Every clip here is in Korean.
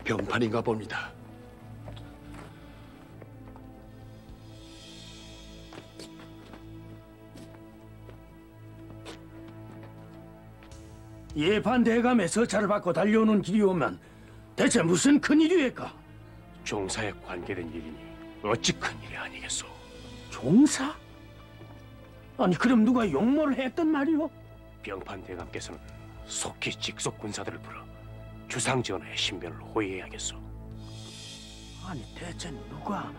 병판인가 봅니다. 예판 대감의 서차를 받고 달려오는 길이 오면 대체 무슨 큰일이외까? 종사에 관계된 일이니 어찌 큰일이 아니겠소. 종사? 아니 그럼 누가 용모를 했단 말이오? 병판 대감께서는 속히 직속 군사들을 불러 주상전하의 신변을 호위해야겠소. 아니 대체 누가?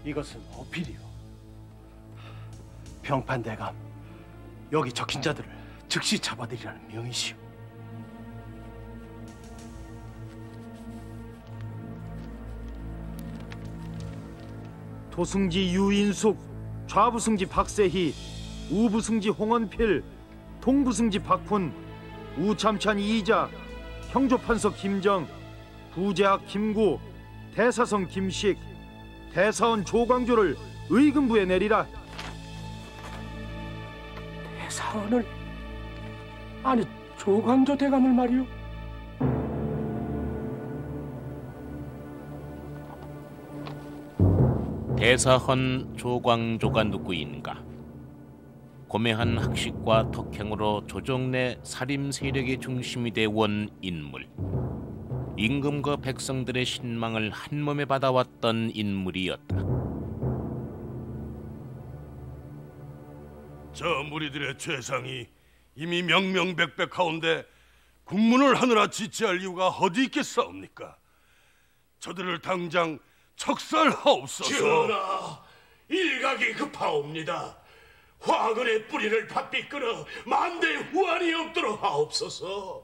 이것은 어필이요. 병판대감, 여기 적힌 자들을 즉시 잡아들이라는 명이시오. 도승지 유인숙, 좌부승지 박세희, 우부승지 홍원필, 동부승지 박훈, 우참찬 이이자, 형조판서 김정, 부제학 김구, 대사성 김식, 대사원 조광조를 의금부에 내리라. 대사원을? 아니 조광조 대감을 말이오? 대사헌 조광조가 누구인가? 고매한 학식과 덕행으로 조정 내 살림 세력의 중심이 되어온 인물. 임금과 백성들의 신망을 한몸에 받아왔던 인물이었다. 저 무리들의 죄상이 이미 명명백백하온데 군문을 하느라 지체할 이유가 어디 있겠사옵니까? 저들을 당장 척살하옵소서. 전하, 일각이 급하옵니다. 화근의 뿌리를 바삐 끊어 만대 후환이 없도록 하옵소서.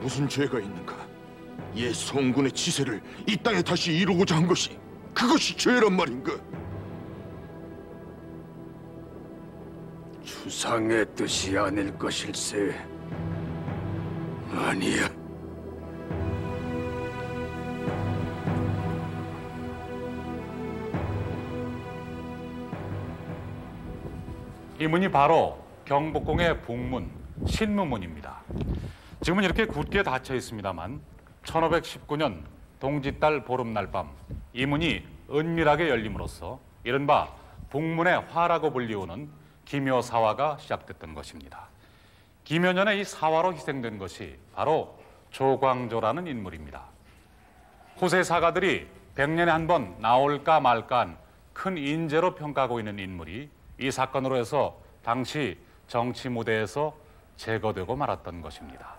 무슨 죄가 있는가? 옛 송군의 치세를 이 땅에 다시 이루고자 한 것이 그것이 죄란 말인가? 주상의 뜻이 아닐 것일세. 아니야. 이 문이 바로 경복궁의 북문 신무문입니다. 지금은 이렇게 굳게 닫혀 있습니다만 1519년 동짓달 보름날 밤 이 문이 은밀하게 열림으로써 이른바 북문의 화라고 불리우는 기묘사화가 시작됐던 것입니다. 기묘년에 이 사화로 희생된 것이 바로 조광조라는 인물입니다. 후세 사가들이 100년에 한 번 나올까 말까한 큰 인재로 평가하고 있는 인물이 이 사건으로 해서 당시 정치 무대에서 제거되고 말았던 것입니다.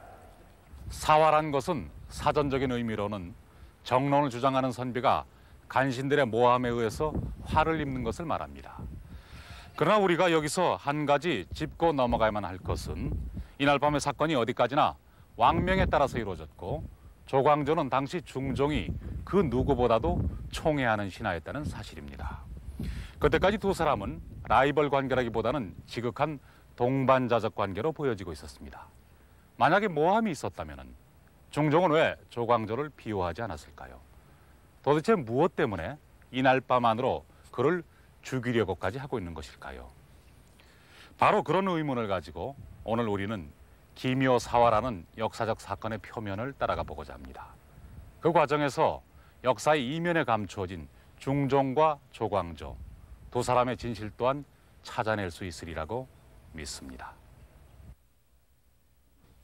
사화란 것은 사전적인 의미로는 정론을 주장하는 선비가 간신들의 모함에 의해서 화를 입는 것을 말합니다. 그러나 우리가 여기서 한 가지 짚고 넘어가야만 할 것은 이날 밤의 사건이 어디까지나 왕명에 따라서 이루어졌고 조광조는 당시 중종이 그 누구보다도 총애하는 신하였다는 사실입니다. 그때까지 두 사람은 라이벌 관계라기보다는 지극한 동반자적 관계로 보여지고 있었습니다. 만약에 모함이 있었다면 중종은 왜 조광조를 비호하지 않았을까요? 도대체 무엇 때문에 이날 밤 안으로 그를 죽이려고까지 하고 있는 것일까요? 바로 그런 의문을 가지고 오늘 우리는 기묘사화라는 역사적 사건의 표면을 따라가 보고자 합니다. 그 과정에서 역사의 이면에 감추어진 중종과 조광조 두 사람의 진실 또한 찾아낼 수 있으리라고 믿습니다.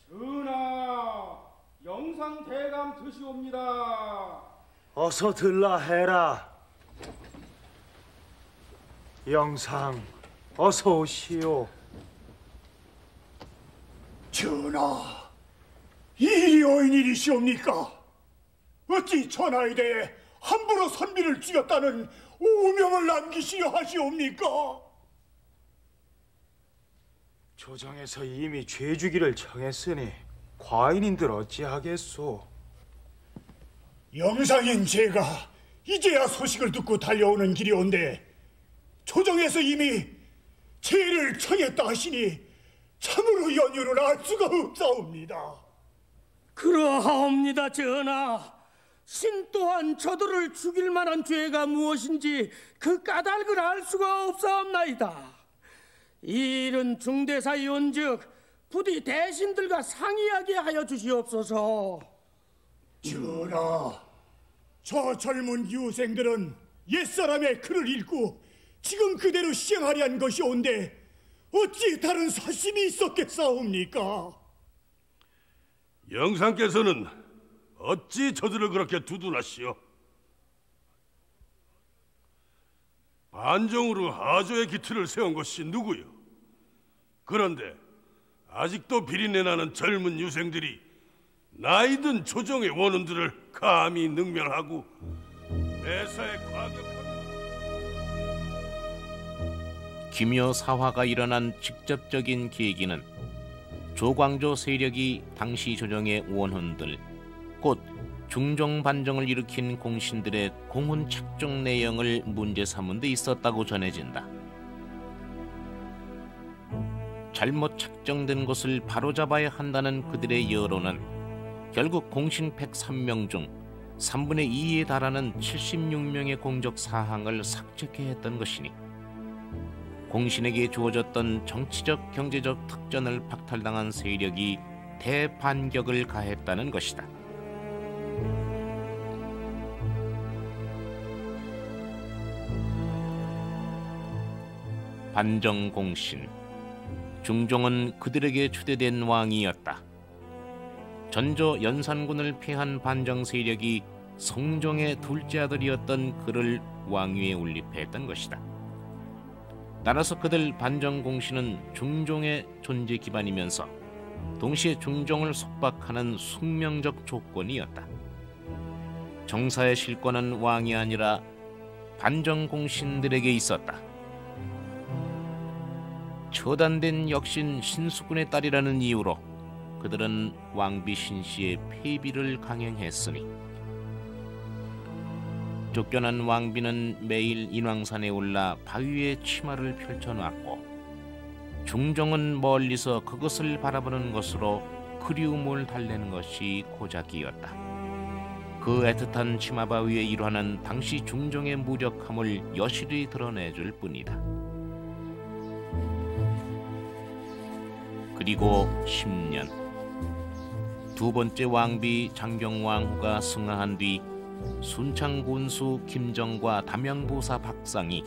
전하, 영상대감 드시옵니다. 어서 들라 해라. 영상, 어서 오시오. 전하, 일이 어인일이시옵니까? 어찌 전하에 대해 함부로 선비를 죽였다는 오명을 남기시려 하시옵니까? 조정에서 이미 죄주기를 정했으니 과인인들 어찌하겠소? 영상인 제가 이제야 소식을 듣고 달려오는 길이온데 조정에서 이미 죄를 청했다 하시니 참으로 연유를 알 수가 없사옵니다. 그러하옵니다, 전하. 신 또한 저들을 죽일 만한 죄가 무엇인지 그 까닭을 알 수가 없사옵나이다. 이 일은 중대사이온즉 부디 대신들과 상의하게 하여 주시옵소서. 전하, 저 젊은 유생들은 옛사람의 글을 읽고 지금 그대로 시행하려 한 것이온데 어찌 다른 사심이 있었겠사옵니까? 영상께서는 어찌 저들을 그렇게 두둔하시오? 반정으로 하조의 기틀을 세운 것이 누구요? 그런데 아직도 비린내나는 젊은 유생들이 나이든 조정의 원혼들을 감히 능멸하고 매사에 과격하게 기묘 사화가 일어난 직접적인 계기는 조광조 세력이 당시 조정의 원혼들, 곧 중종 반정을 일으킨 공신들의 공훈 착종 내용을 문제 삼은 데 있었다고 전해진다. 잘못 착정된 것을 바로잡아야 한다는 그들의 여론은 결국 공신 103명 중 3분의 2에 달하는 76명의 공적 사항을 삭제케 했던 것이니 공신에게 주어졌던 정치적 경제적 특전을 박탈당한 세력이 대반격을 가했다는 것이다. 반정공신, 중종은 그들에게 추대된 왕이었다. 전조 연산군을 패한 반정 세력이 성종의 둘째 아들이었던 그를 왕위에 올립했던 것이다. 따라서 그들 반정공신은 중종의 존재 기반이면서 동시에 중종을 속박하는 숙명적 조건이었다. 정사의 실권은 왕이 아니라 반정공신들에게 있었다. 처단된 역신 신수군의 딸이라는 이유로 그들은 왕비 신씨의 폐비를 강행했으니 쫓겨난 왕비는 매일 인왕산에 올라 바위에 치마를 펼쳐놨고 중종은 멀리서 그것을 바라보는 것으로 그리움을 달래는 것이 고작이었다. 그 애틋한 치마바위의 일화는 당시 중종의 무력함을 여실히 드러내줄 뿐이다. 그리고 10년, 두 번째 왕비 장경왕후가 승하한 뒤 순창군수 김정과 담양보사 박상이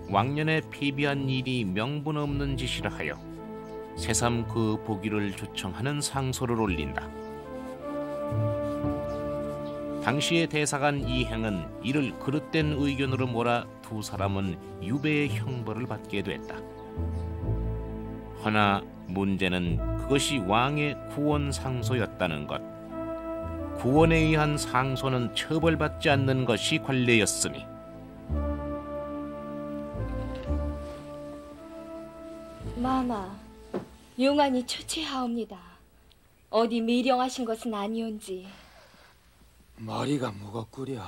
왕년에 폐비한 일이 명분 없는 짓이라 하여 새삼 그 보기를 조청하는 상소를 올린다. 당시의 대사관 이행은 이를 그릇된 의견으로 몰아 두 사람은 유배의 형벌을 받게 됐다. 허나 문제는 그것이 왕의 구원 상소였다는 것. 구원에 의한 상소는 처벌받지 않는 것이 관례였으니 마마, 용안이 초췌하옵니다. 어디 미령하신 것은 아니온지. 머리가 무겁구려.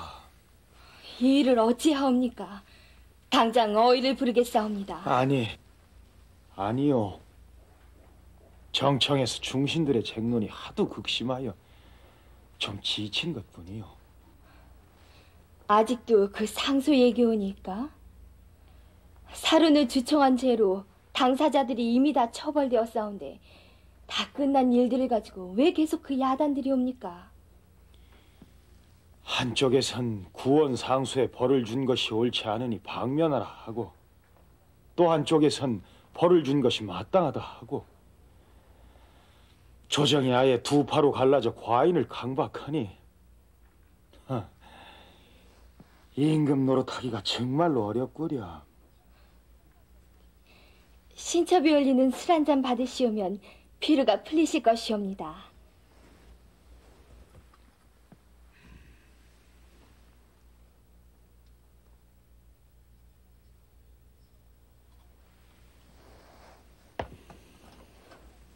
이 일을 어찌하옵니까? 당장 어이를 부르겠사옵니다. 아니요. 정청에서 중신들의 쟁론이 하도 극심하여 좀 지친 것뿐이요. 아직도 그 상소 얘기오니까? 사륜을 주청한 죄로 당사자들이 이미 다 처벌되었사온데 다 끝난 일들을 가지고 왜 계속 그 야단들이 옵니까? 한쪽에선 구원 상소에 벌을 준 것이 옳지 않으니 방면하라 하고 또 한쪽에선 벌을 준 것이 마땅하다 하고 조정이 아예 두 파로 갈라져 과인을 강박하니 임금 노릇하기가 정말로 어렵구려. 신첩이 올리는 술 한 잔 받으시오면 피로가 풀리실 것이옵니다.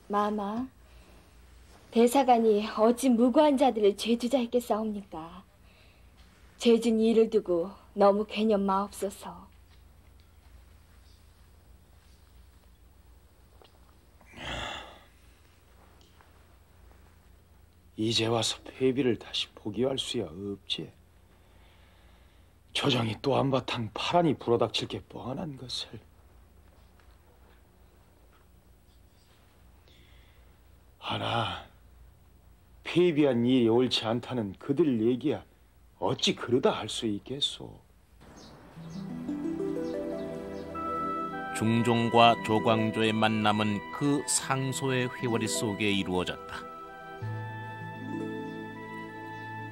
마마, 대사관이 어찌 무고한 자들을 죄주자 했겠사옵니까? 죄준 이를 두고 너무 괴념 마옵소서. 이제 와서 폐비를 다시 포기할 수야 없지. 조정이 또 한바탕 파란이 불어닥칠 게 뻔한 것을. 하나, 폐비한 일이 옳지 않다는 그들 얘기야 어찌 그러다 할 수 있겠소. 중종과 조광조의 만남은 그 상소의 회오리 속에 이루어졌다.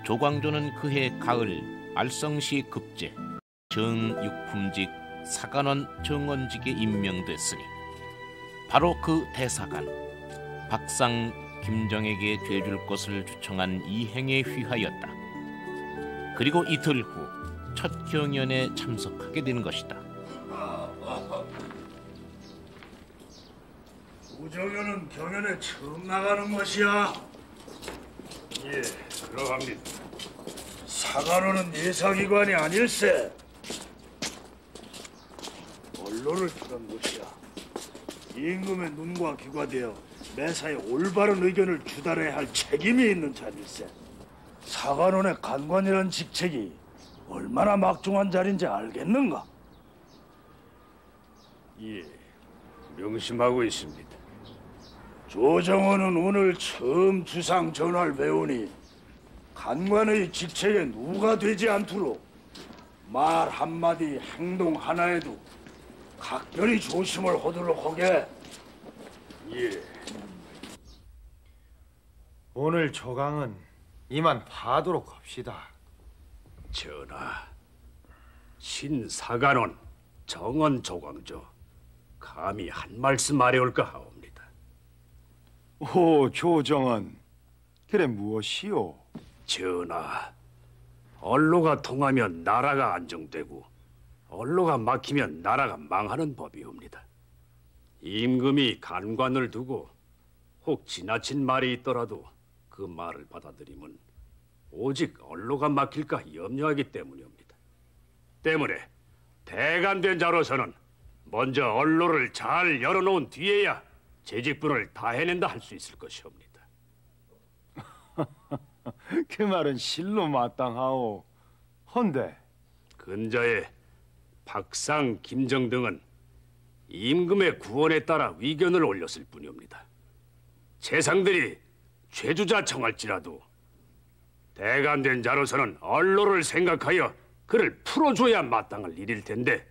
조광조는 그해 가을 알성시 급제 정육품직 사관원 정원직에 임명됐으니 바로 그 대사관 박상 김정에게 죄줄 것을 주청한 이행에 휘하였다. 그리고 이틀 후 첫 경연에 참석하게 된 것이다. 우정현은 경연에 처음 나가는 것이야. 예, 그러합니다. 사관원은 예사기관이 아닐세. 언론을 통한 것이야. 임금의 눈과 귀가 되어 매사에 올바른 의견을 주달해야 할 책임이 있는 자일세. 사관원의 간관이라는 직책이 얼마나 막중한 자리인지 알겠는가? 예, 명심하고 있습니다. 조정원은 오늘 처음 주상 전화를 배우니 간관의 직책에 누가 되지 않도록 말 한마디 행동 하나에도 각별히 조심을 하도록 하게. 예. 오늘 조강은 이만 파도록 합시다. 전하, 신사관원 정원 조광조 감히 한 말씀 아래올까 하옵니다. 오, 조정은 그래 무엇이오? 전하, 언로가 통하면 나라가 안정되고 언로가 막히면 나라가 망하는 법이옵니다. 임금이 간관을 두고 혹 지나친 말이 있더라도 그 말을 받아들이면 오직 언로가 막힐까 염려하기 때문이옵니다. 때문에 대간된 자로서는 먼저 언로를 잘 열어놓은 뒤에야 재직분을 다 해낸다 할 수 있을 것이옵니다. 그 말은 실로 마땅하오. 헌데 근자의 박상, 김정 등은 임금의 구원에 따라 위견을 올렸을 뿐이옵니다. 재상들이 죄주자 청할지라도 대간된 자로서는 언로를 생각하여 그를 풀어줘야 마땅할 일일 텐데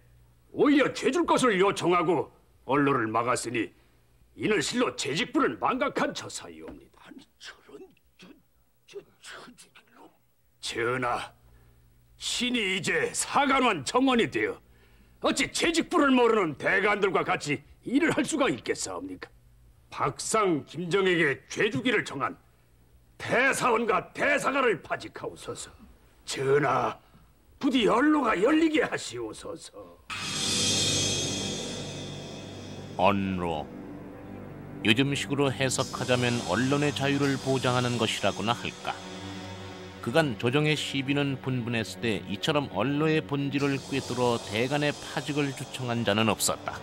오히려 죄줄 것을 요청하고 언로를 막았으니 이는 실로 재직분을 망각한 처사이옵니다. 아니 저런 처죽일로. 전하, 신이 이제 사관원 정원이 되어 어찌 재직분을 모르는 대간들과 같이 일을 할 수가 있겠사옵니까? 박상, 김정에게 죄주기를 정한 대사원과 대사관을 파직하옵소서. 전하, 부디 언로가 열리게 하시옵소서. 언로, 요즘식으로 해석하자면 언론의 자유를 보장하는 것이라고나 할까. 그간 조정의 시비는 분분했을 때 이처럼 언로의 본질을 꿰뚫어 대간의 파직을 주청한 자는 없었다.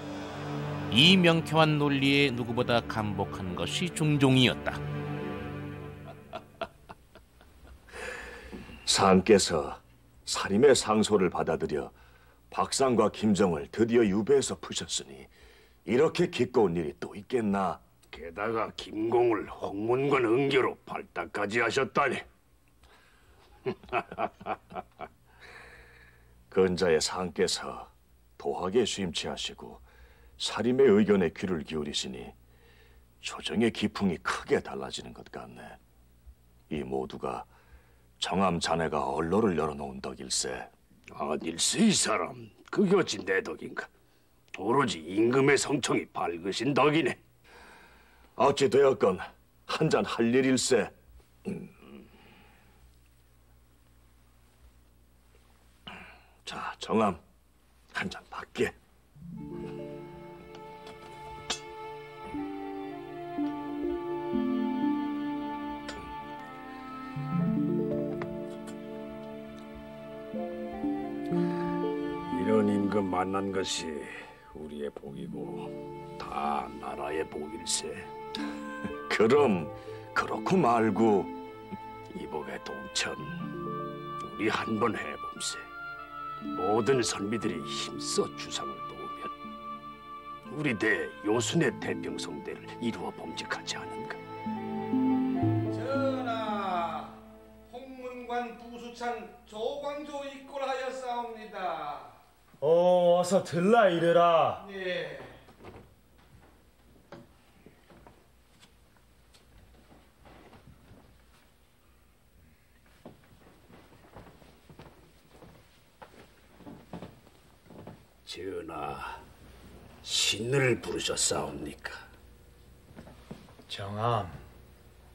이 명쾌한 논리에 누구보다 감복한 것이 중종이었다. 상께서 사림의 상소를 받아들여 박상과 김정을 드디어 유배에서 푸셨으니 이렇게 기꺼운 일이 또 있겠나? 게다가 김공을 홍문관 은교로 발탁까지 하셨다니. 근자의 상께서 도학에 수임치하시고 사림의 의견에 귀를 기울이시니 조정의 기풍이 크게 달라지는 것 같네. 이 모두가 정암 자네가 언로를 열어놓은 덕일세. 아닐세 이 사람. 그게 어찌 내 덕인가. 오로지 임금의 성청이 밝으신 덕이네. 어찌 되었건 한잔 할 일일세. 자, 정암 한잔 받게. 이런 임금 만난 것이 우리의 복이고 다 나라의 복일세. 그럼 그렇고 말고 이복의 동천, 우리 한번 해봄세. 모든 선비들이 힘써 주상을 도우면 우리 대 요순의 태평성대를 이루어 범직하지 않은가. 전하, 홍문관 부수찬 조광조 입골하였사옵니다. 어서 들라 이래라. 예. 전하, 신을 부르셨사옵니까? 정암,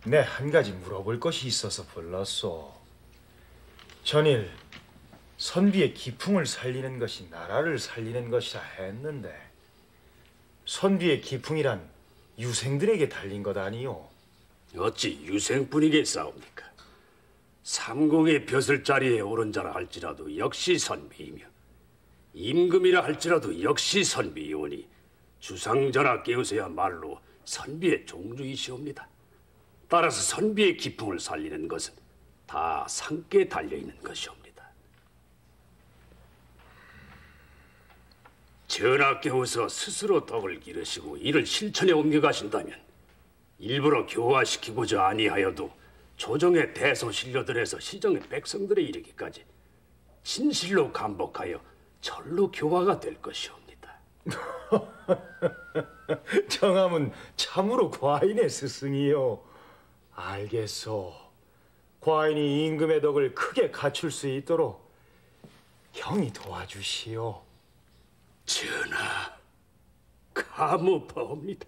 내 한 가지 물어볼 것이 있어서 불렀소. 전일 선비의 기풍을 살리는 것이 나라를 살리는 것이라 했는데 선비의 기풍이란 유생들에게 달린 것 아니오? 어찌 유생뿐이겠사옵니까? 삼공의 벼슬자리에 오른 자라 할지라도 역시 선비이며 임금이라 할지라도 역시 선비이오니 주상전하 깨우세야말로 선비의 종주이시옵니다. 따라서 선비의 기풍을 살리는 것은 다 상께 달려있는 것이옵니다. 전하께서 스스로 덕을 기르시고 이를 실천에 옮겨가신다면 일부러 교화시키고자 아니하여도 조정의 대소신료들에서 시정의 백성들에 이르기까지 진실로 감복하여 절로 교화가 될 것이옵니다. 정암은 참으로 과인의 스승이요. 알겠소. 과인이 임금의 덕을 크게 갖출 수 있도록 형이 도와주시오. 전하, 감사옵니다.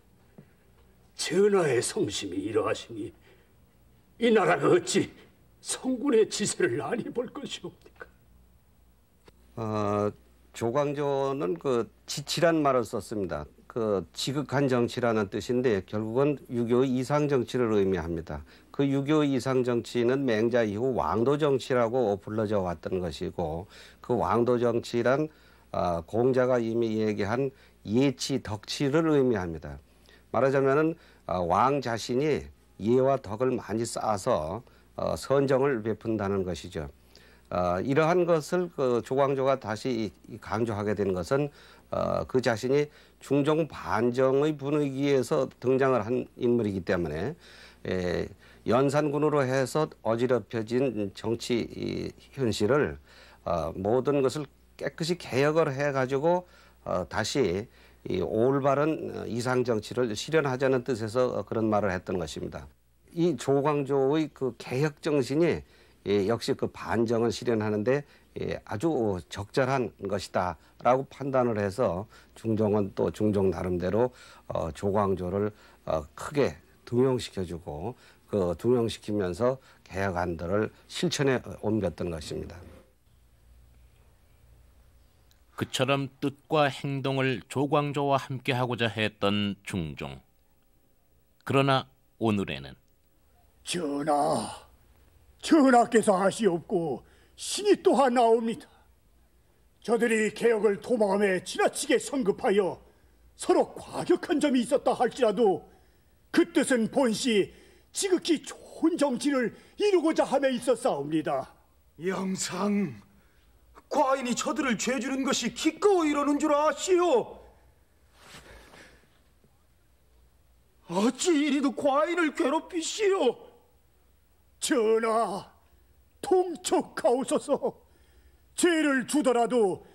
전하의 성심이 이러하시니 이 나라가 어찌 성군의 지세를 아니 볼 것이옵니까? 조광조는 그 지치란 말을 썼습니다. 그 지극한 정치라는 뜻인데 결국은 유교의 이상 정치를 의미합니다. 그 유교의 이상 정치는 맹자 이후 왕도 정치라고 불러져 왔던 것이고 그 왕도 정치란 공자가 이미 얘기한 예치 덕치를 의미합니다. 말하자면은 왕 자신이 예와 덕을 많이 쌓아서 선정을 베푼다는 것이죠. 이러한 것을 그 조광조가 다시 강조하게 된 것은 그 자신이 중종 반정의 분위기에서 등장을 한 인물이기 때문에 연산군으로 해서 어지럽혀진 정치 현실을 모든 것을 깨끗이 개혁을 해가지고 다시 이 올바른 이상 정치를 실현하자는 뜻에서 그런 말을 했던 것입니다. 이 조광조의 그 개혁 정신이 역시 그 반정을 실현하는데 아주 적절한 것이다라고 판단을 해서 중종은 또 중종 나름대로 조광조를 크게 등용시켜주고 그 등용시키면서 개혁안들을 실천에 옮겼던 것입니다. 그처럼 뜻과 행동을 조광조와 함께하고자 했던 중종. 그러나 오늘에는 전하께서 하시옵고 신이 또한 나옵니다. 저들이 개혁을 도마음에 지나치게 성급하여 서로 과격한 점이 있었다 할지라도 그 뜻은 본시 지극히 좋은 정치를 이루고자 함에 있었사옵니다. 영상, 과인이 저들을 죄주는 것이 기꺼이 이러는 줄 아시오. 어찌 이리도 과인을 괴롭히시오. 전하, 통촉하옵소서. 죄를 주더라도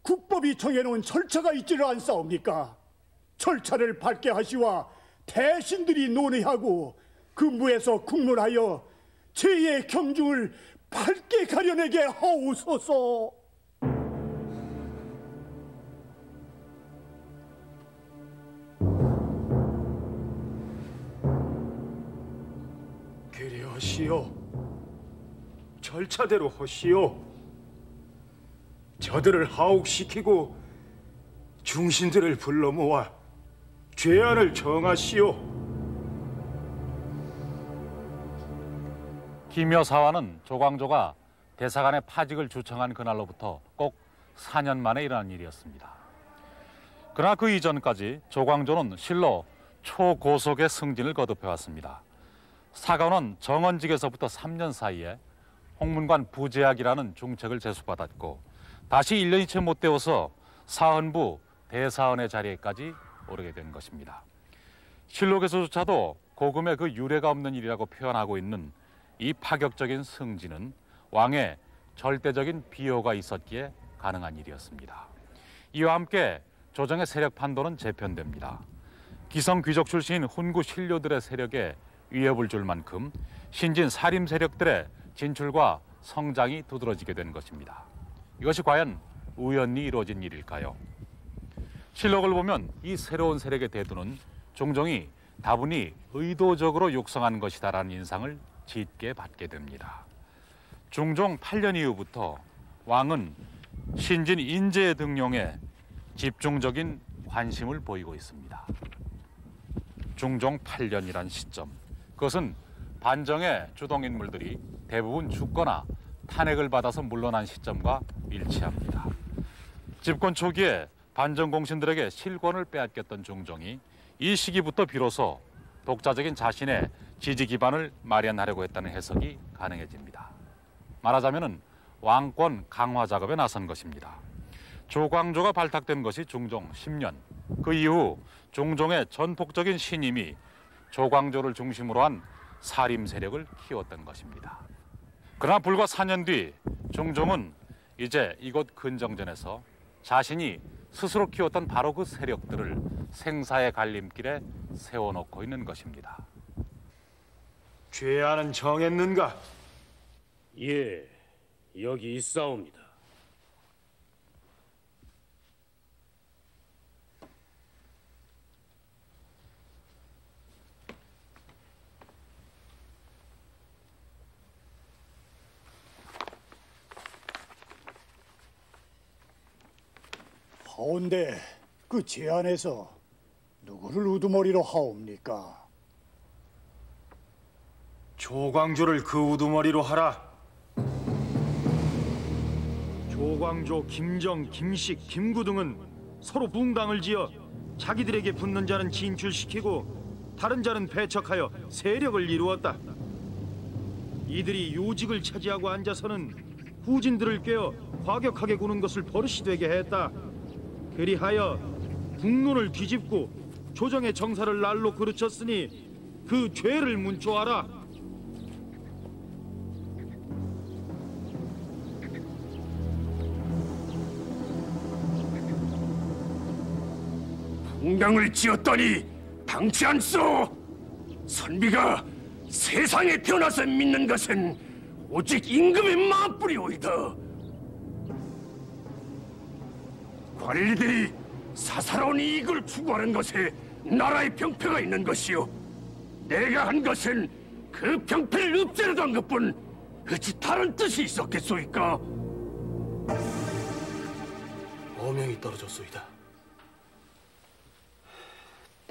국법이 정해놓은 절차가 있지를 않사옵니까? 절차를 밟게 하시와 대신들이 논의하고 근무에서 국문하여 죄의 경중을 밝게 가려내게 하옵소서. 그리하시오. 절차대로 하시오. 저들을 하옥시키고 중신들을 불러 모아 죄안을 정하시오. 김여사화는 조광조가 대사관의 파직을 주청한 그날로부터 꼭 4년 만에 일어난 일이었습니다. 그러나 그 이전까지 조광조는 실로 초고속의 승진을 거듭해왔습니다. 사관원 정원직에서부터 3년 사이에 홍문관 부제학이라는 중책을 제수받았고 다시 1년이 채 못 되어서 사헌부 대사헌의 자리에까지 오르게 된 것입니다. 실록에서조차도 고금의 그 유례가 없는 일이라고 표현하고 있는 이 파격적인 승진은 왕의 절대적인 비호가 있었기에 가능한 일이었습니다. 이와 함께 조정의 세력 판도는 재편됩니다. 기성 귀족 출신인 훈구 신료들의 세력에 위협을 줄 만큼 신진 사림 세력들의 진출과 성장이 두드러지게 된 것입니다. 이것이 과연 우연히 이루어진 일일까요? 실록을 보면 이 새로운 세력의 대두는 종종이 다분히 의도적으로 육성한 것이다라는 인상을 짙게 받게 됩니다. 중종 8년 이후부터 왕은 신진 인재의 등용에 집중적인 관심을 보이고 있습니다. 중종 8년이란 시점, 그것은 반정의 주동인물들이 대부분 죽거나 탄핵을 받아서 물러난 시점과 일치합니다. 집권 초기에 반정 공신들에게 실권을 빼앗겼던 중종이 이 시기부터 비로소 독자적인 자신의 지지 기반을 마련하려고 했다는 해석이 가능해집니다. 말하자면 왕권 강화 작업에 나선 것입니다. 조광조가 발탁된 것이 중종 10년, 그 이후 중종의 전폭적인 신임이 조광조를 중심으로 한 사림 세력을 키웠던 것입니다. 그러나 불과 4년 뒤 중종은 이제 이곳 근정전에서 자신이 스스로 키웠던 바로 그 세력들을 생사의 갈림길에 세워놓고 있는 것입니다. 죄안은 정했는가? 예, 여기 있사옵니다. 하온데 그 제안에서 누구를 우두머리로 하옵니까? 조광조를 그 우두머리로 하라. 조광조, 김정, 김식, 김구 등은 서로 붕당을 지어 자기들에게 붙는 자는 진출시키고 다른 자는 배척하여 세력을 이루었다. 이들이 요직을 차지하고 앉아서는 후진들을 꿰어 과격하게 구는 것을 버릇이 되게 했다. 그리하여 국론을 뒤집고 조정의 정사를 날로 그르쳤으니 그 죄를 문초하라. 붕당을 지었더니 당치 않소. 선비가 세상에 태어나서 믿는 것은 오직 임금의 마음뿐이오이다. 관리들이 사사로운 이익을 추구하는 것에 나라의 병폐가 있는 것이요, 내가 한 것은 그 병폐를 없애려고 한 것뿐 어찌 다른 뜻이 있었겠소이까? 어명이 떨어졌소이다.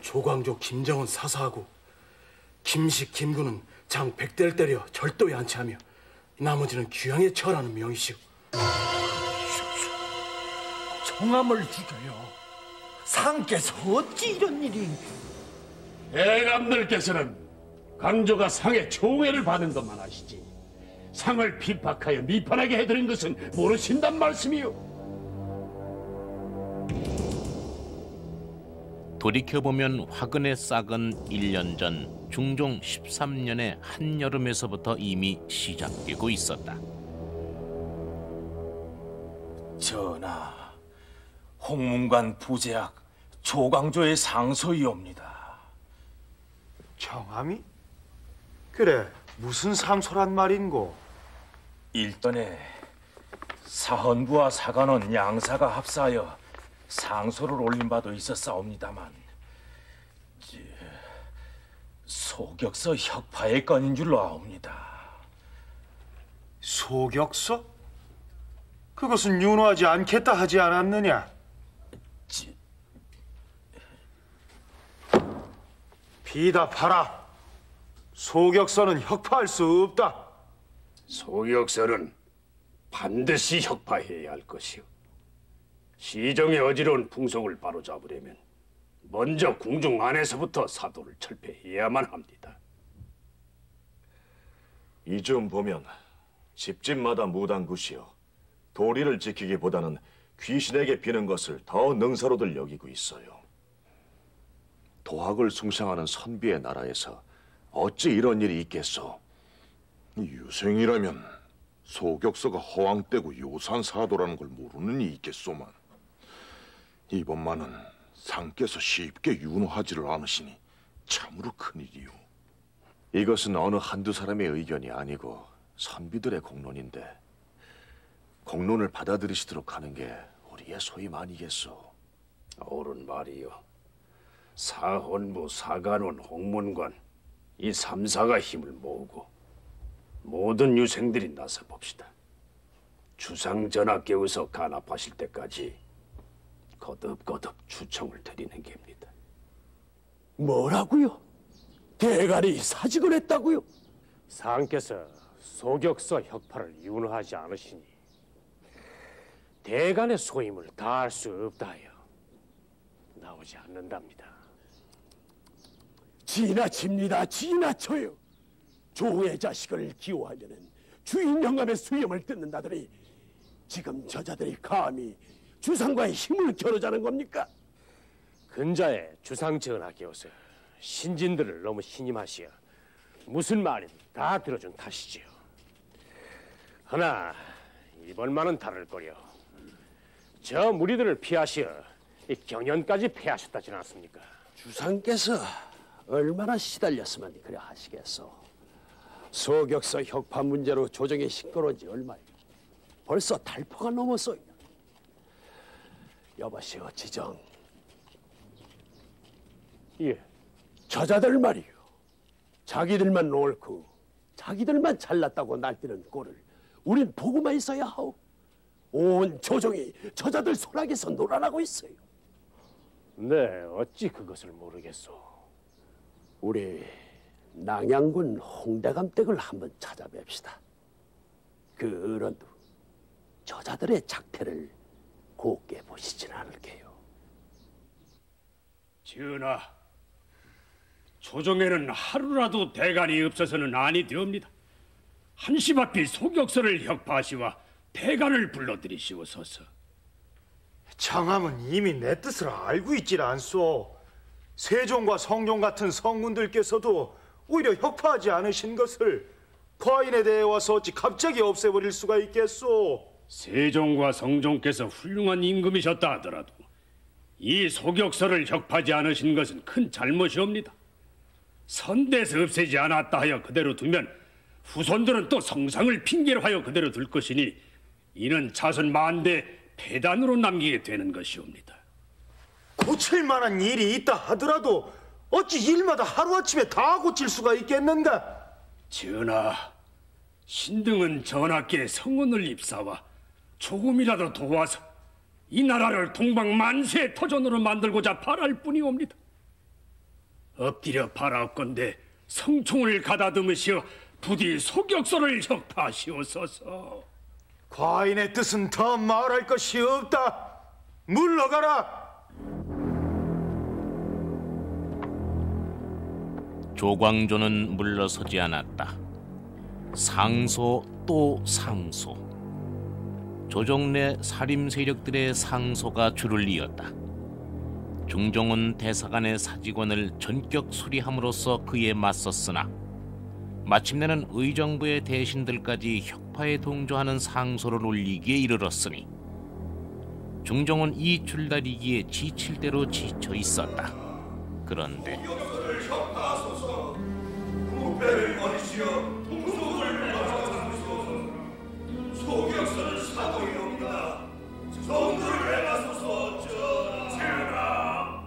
조광조, 김정은 사사하고 김식, 김구는 장 100대를 때려 절도에 안치하며 나머지는 귀양에 처하라는 명이시오. 정함을 죽여요. 상께서 어찌 이런 일이? 대감들께서는 강조가 상의 총애를 받은 것만 아시지 상을 핍박하여 미판하게 해드린 것은 모르신단 말씀이요. 돌이켜보면 화근의 싹은 1년 전 중종 13년의 한여름에서부터 이미 시작되고 있었다. 전하, 홍문관 부제학 조광조의 상소이옵니다. 정함이? 그래, 무슨 상소란 말인고? 일전에 사헌부와 사관원 양사가 합사하여 상소를 올린 바도 있었사옵니다만 소격서 혁파의 건인 줄로 아옵니다. 소격서? 그것은 윤호하지 않겠다 하지 않았느냐? 비답하라. 소격서는 혁파할 수 없다. 소격서는 반드시 혁파해야 할 것이오. 시정의 어지러운 풍속을 바로잡으려면 먼저 궁중 안에서부터 사도를 철폐해야만 합니다. 이 점 보면 집집마다 무당굿이여 도리를 지키기보다는 귀신에게 비는 것을 더 능사로들 여기고 있어요. 도학을 숭상하는 선비의 나라에서 어찌 이런 일이 있겠소? 유생이라면 소격서가 허황되고 요산사도라는 걸 모르는 이 있겠소만 이번만은 상께서 쉽게 윤호하지를 않으시니 참으로 큰일이요. 이것은 어느 한두 사람의 의견이 아니고 선비들의 공론인데 공론을 받아들이시도록 하는 게 우리의 소임 아니겠소? 옳은 말이요. 사헌부, 사간원, 홍문관 이 3사가 힘을 모으고 모든 유생들이 나서 봅시다. 주상 전하께서 간합하실 때까지 거듭거듭 추청을 드리는 겁니다. 뭐라고요? 대간이 사직을 했다고요? 상께서 소격서 혁파를 윤호하지 않으시니 대간의 소임을 다할 수 없다 하여 나오지 않는답니다. 지나칩니다. 지나쳐요. 조의 자식을 기호하려는 주인 영감의 수염을 뜯는다더니 지금 저자들이 감히 주상과의 힘을 겨루자는 겁니까? 근자의 주상 전하께서 신진들을 너무 신임하시어 무슨 말인지 다 들어준 탓이지요. 허나 이번만은 다를 거려. 저 무리들을 피하시어 이 경연까지 패하셨다지 않습니까? 주상께서 얼마나 시달렸으면 그래 하시겠소. 소격서 혁파 문제로 조정이 시끄러운 지 얼마요? 벌써 달포가 넘었어요. 여보시오 지정. 예. 저자들 말이요. 자기들만 옳고 자기들만 잘났다고 날뛰는 꼴을 우린 보고만 있어야 하오. 온 조정이 저자들 손아귀에서 놀아나고 있어요. 네, 어찌 그것을 모르겠소. 우리 낭양군 홍대감 댁을 한번 찾아뵙시다. 그 어른도 저자들의 작태를 곱게 보시진 않을게요. 전하, 조정에는 하루라도 대간이 없어서는 아니 되옵니다. 한시바삐 소격서를 혁파하시와 대간을 불러들이시옵소서. 장함은 이미 내 뜻을 알고 있질 않소. 세종과 성종 같은 성군들께서도 오히려 혁파하지 않으신 것을 과인에 대해 와서 어찌 갑자기 없애버릴 수가 있겠소? 세종과 성종께서 훌륭한 임금이셨다 하더라도 이 소격서를 혁파하지 않으신 것은 큰 잘못이옵니다. 선대에서 없애지 않았다 하여 그대로 두면 후손들은 또 성상을 핑계로 하여 그대로 둘 것이니 이는 자손 만대 폐단으로 남기게 되는 것이옵니다. 고칠 만한 일이 있다 하더라도 어찌 일마다 하루아침에 다 고칠 수가 있겠는가? 전하, 신등은 전하께 성운을 입사와 조금이라도 도와서 이 나라를 동방만세의 터전으로 만들고자 바랄 뿐이옵니다. 엎드려 바라옵건대 성총을 가다듬으시어 부디 소격서를 혁파하시옵소서. 과인의 뜻은 더 말할 것이 없다. 물러가라. 조광조는 물러서지 않았다. 상소 또 상소. 조정 내 살림 세력들의 상소가 줄을 이었다. 중종은 대사관의 사직원을 전격 수리함으로써 그에 맞섰으나 마침내는 의정부의 대신들까지 혁파에 동조하는 상소를 올리기에 이르렀으니 중종은 이 줄다리기에 지칠 대로 지쳐 있었다. 그런데 부패를 버리시어 동속을 불러주소서. 소격서는 사도이옵니다. 성도를 해가소서. 전하.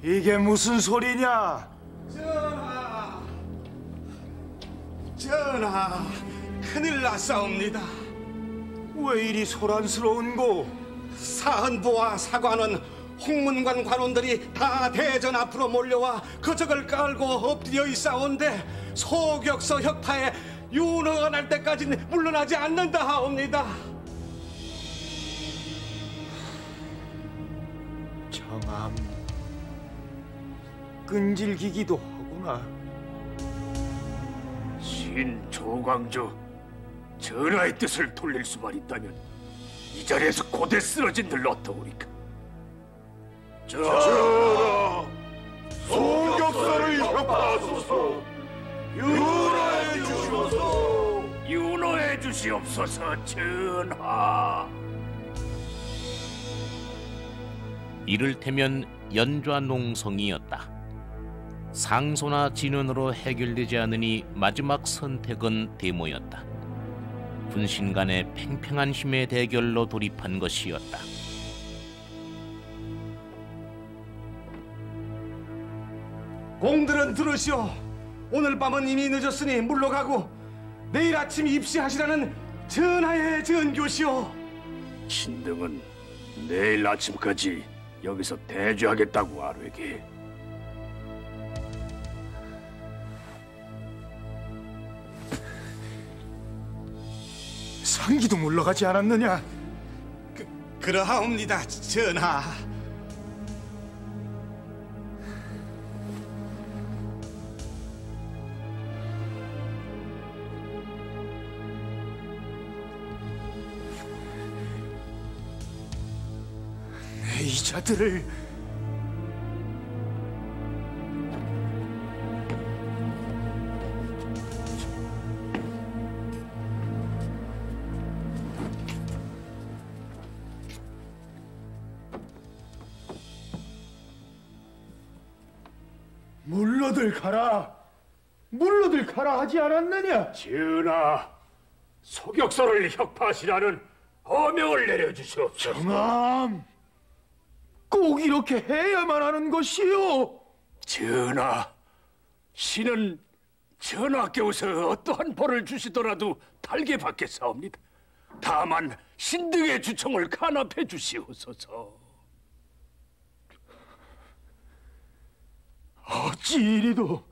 이게 무슨 소리냐? 전하, 큰일 났사옵니다. 왜 이리 소란스러운고? 사헌부와 사관원, 홍문관 관원들이 다 대전 앞으로 몰려와 거적을 깔고 엎드려 있사온데 소격서 혁파에 윤허가 날 때까지는 물러나지 않는다 하옵니다. 정암 끈질기기도 하구나. 신 조광조, 전하의 뜻을 돌릴 수만 있다면 이 자리에서 고대 쓰러진 들 어떠오리까? 전하, 소격사를 협파하소서. 윤호해 주시옵소서. 윤호해 주시옵소서. 전하. 이를테면 연좌농성이었다. 상소나 진언으로 해결되지 않으니 마지막 선택은 데모였다. 군신 간의 팽팽한 힘의 대결로 돌입한 것이었다. 공들은 들으시오. 오늘 밤은 이미 늦었으니 물러가고 내일 아침 입시하시라는 전하의 전교시오. 신등은 내일 아침까지 여기서 대주하겠다고 아뢰게. 상기도 물러가지 않았느냐? 그러하옵니다, 전하. 내 이자들을 물러들 가라. 물러들 가라 하지 않았느냐? 전하, 소격서를 혁파하시라는 어명을 내려주시옵소서. 정암, 꼭 이렇게 해야만 하는 것이요. 전하, 신은 전하께서 어떠한 벌을 주시더라도 달게 받겠사옵니다. 다만 신등의 주청을 간합해 주시옵소서. 어찌 이리도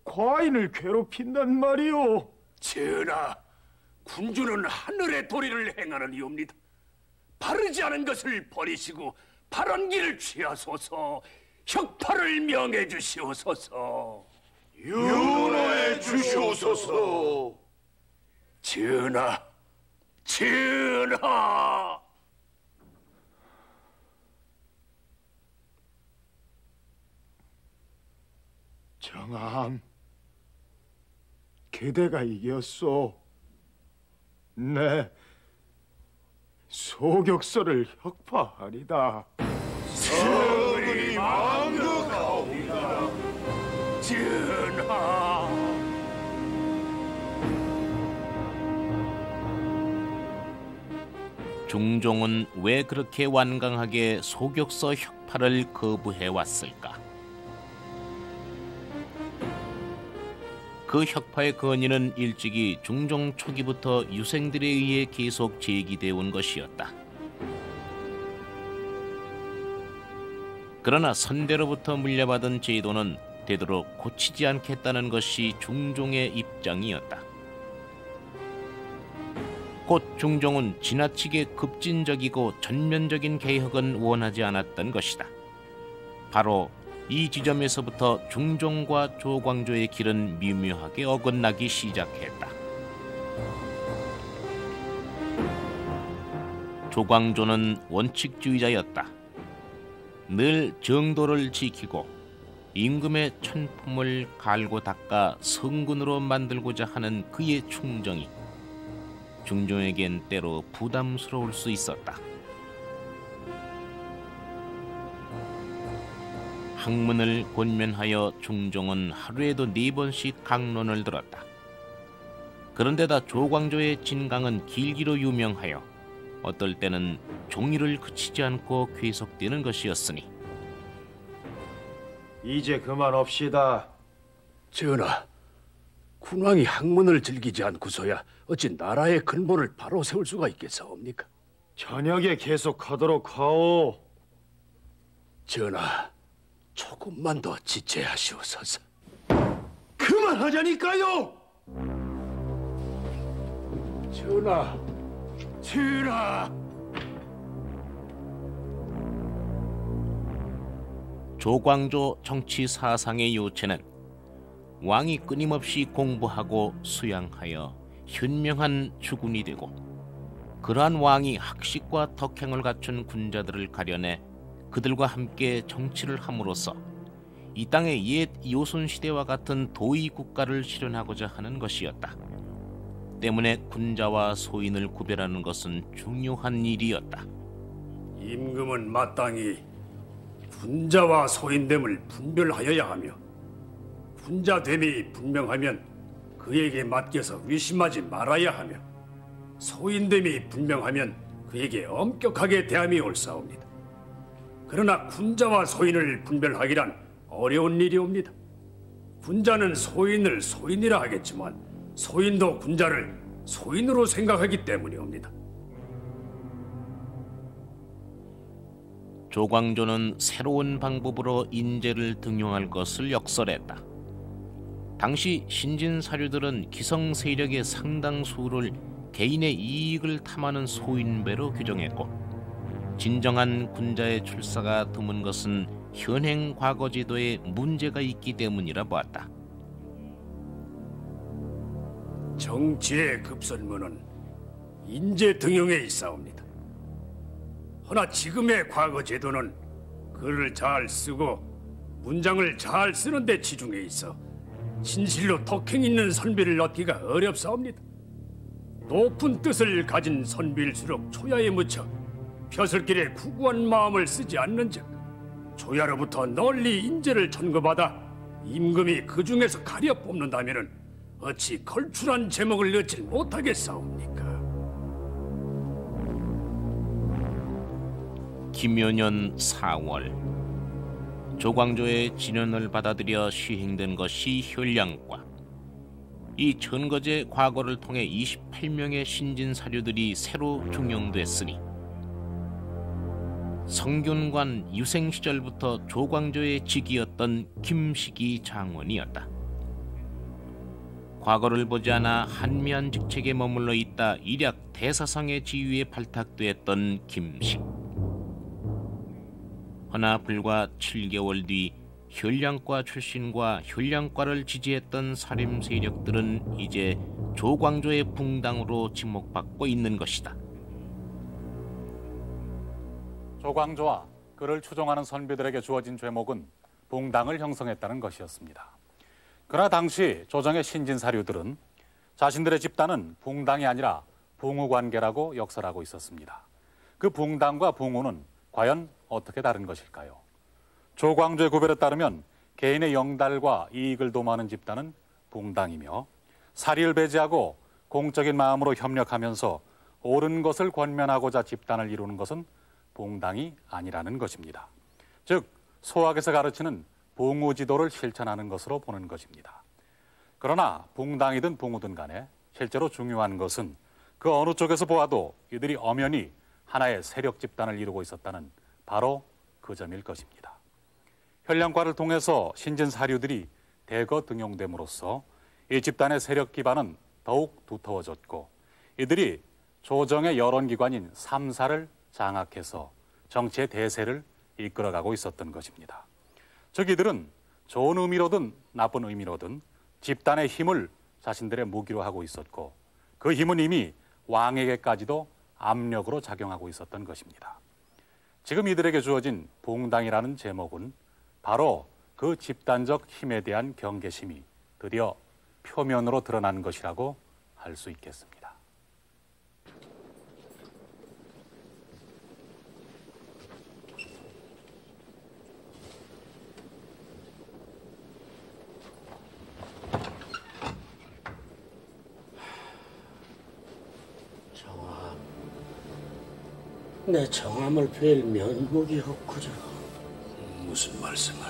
과인을 괴롭힌단 말이오. 전하, 군주는 하늘의 도리를 행하는 이옵니다. 바르지 않은 것을 버리시고 바른 길을 취하소서. 혁파를 명해 주시옵소서. 윤호해 주시옵소서. 전하, 전하. 정암, 그대가 이겼소. 네, 소격서를 혁파하리다. 성이 망극하옵니다. 전하. 중종은 왜 그렇게 완강하게 소격서 혁파를 거부해왔을까? 그 혁파의 건의는 일찍이 중종 초기부터 유생들에 의해 계속 제기되어 온 것이었다. 그러나 선대로부터 물려받은 제도는 되도록 고치지 않겠다는 것이 중종의 입장이었다. 곧 중종은 지나치게 급진적이고 전면적인 개혁은 원하지 않았던 것이다. 바로 이 지점에서부터 중종과 조광조의 길은 미묘하게 어긋나기 시작했다. 조광조는 원칙주의자였다. 늘 정도를 지키고 임금의 천품을 갈고 닦아 성군으로 만들고자 하는 그의 충정이 중종에겐 때로 부담스러울 수 있었다. 학문을 권면하여 중종은 하루에도 4번씩 강론을 들었다. 그런데다 조광조의 진강은 길기로 유명하여 어떨 때는 종이를 그치지 않고 계속되는 것이었으니 이제 그만합시다. 전하, 군왕이 학문을 즐기지 않고서야 어찌 나라의 근본을 바로 세울 수가 있겠사옵니까? 저녁에 계속하도록 하오. 전하, 조금만 더 지체하시옵소서. 그만하자니까요. 전하, 전하. 조광조 정치 사상의 요체는 왕이 끊임없이 공부하고 수양하여 현명한 주군이 되고, 그러한 왕이 학식과 덕행을 갖춘 군자들을 가려내 그들과 함께 정치를 함으로써 이 땅의 옛 요순시대와 같은 도의 국가를 실현하고자 하는 것이었다. 때문에 군자와 소인을 구별하는 것은 중요한 일이었다. 임금은 마땅히 군자와 소인됨을 분별하여야 하며, 군자됨이 분명하면 그에게 맡겨서 의심하지 말아야 하며, 소인됨이 분명하면 그에게 엄격하게 대함이 옳사옵니다. 그러나 군자와 소인을 분별하기란 어려운 일이옵니다. 군자는 소인을 소인이라 하겠지만 소인도 군자를 소인으로 생각하기 때문이옵니다. 조광조는 새로운 방법으로 인재를 등용할 것을 역설했다. 당시 신진 사류들은 기성 세력의 상당수를 개인의 이익을 탐하는 소인배로 규정했고, 진정한 군자의 출사가 드문 것은 현행 과거 제도에 문제가 있기 때문이라 보았다. 정치의 급선무는 인재 등용에 있사옵니다. 허나 지금의 과거 제도는 글을 잘 쓰고 문장을 잘 쓰는 데 치중해 있어 진실로 덕행 있는 선비를 얻기가 어렵사옵니다. 높은 뜻을 가진 선비일수록 초야에 묻혀 벼슬길에 구구한 마음을 쓰지 않는즉 초야로부터 널리 인재를 천거받아 임금이 그 중에서 가려 뽑는다면은 어찌 걸출한 제목을 넣지 못하겠사옵니까? 김효년 4월, 조광조의 진언을 받아들여 시행된 것이 현량과. 이 천거제 과거를 통해 28명의 신진 사류들이 새로 중용됐으니 성균관 유생 시절부터 조광조의 직이었던 김식이 장원이었다. 과거를 보지 않아 한미한 직책에 머물러 있다 일약 대사상의 지위에 발탁되었던 김식. 허나 불과 7개월 뒤 현량과 출신과 현량과를 지지했던 사림 세력들은 이제 조광조의 붕당으로 지목받고 있는 것이다. 조광조와 그를 추종하는 선비들에게 주어진 죄목은 붕당을 형성했다는 것이었습니다. 그러나 당시 조정의 신진사류들은 자신들의 집단은 붕당이 아니라 붕우관계라고 역설하고 있었습니다. 그 붕당과 붕우는 과연 어떻게 다른 것일까요? 조광조의 구별에 따르면 개인의 영달과 이익을 도모하는 집단은 붕당이며, 사리를 배제하고 공적인 마음으로 협력하면서 옳은 것을 권면하고자 집단을 이루는 것은 붕당이 아니라는 것입니다. 즉 소학에서 가르치는 붕우지도를 실천하는 것으로 보는 것입니다. 그러나 붕당이든 붕우든 간에 실제로 중요한 것은 그 어느 쪽에서 보아도 이들이 엄연히 하나의 세력 집단을 이루고 있었다는 바로 그 점일 것입니다. 현량과를 통해서 신진 사류들이 대거 등용됨으로써 이 집단의 세력 기반은 더욱 두터워졌고, 이들이 조정의 여론기관인 삼사를 장악해서 정치의 대세를 이끌어가고 있었던 것입니다. 즉 이들은 좋은 의미로든 나쁜 의미로든 집단의 힘을 자신들의 무기로 하고 있었고, 그 힘은 이미 왕에게까지도 압력으로 작용하고 있었던 것입니다. 지금 이들에게 주어진 붕당이라는 제목은 바로 그 집단적 힘에 대한 경계심이 드디어 표면으로 드러난 것이라고 할 수 있겠습니다. 정암, 내 정암을 뵐 면목이 없구려. 무슨 말씀을?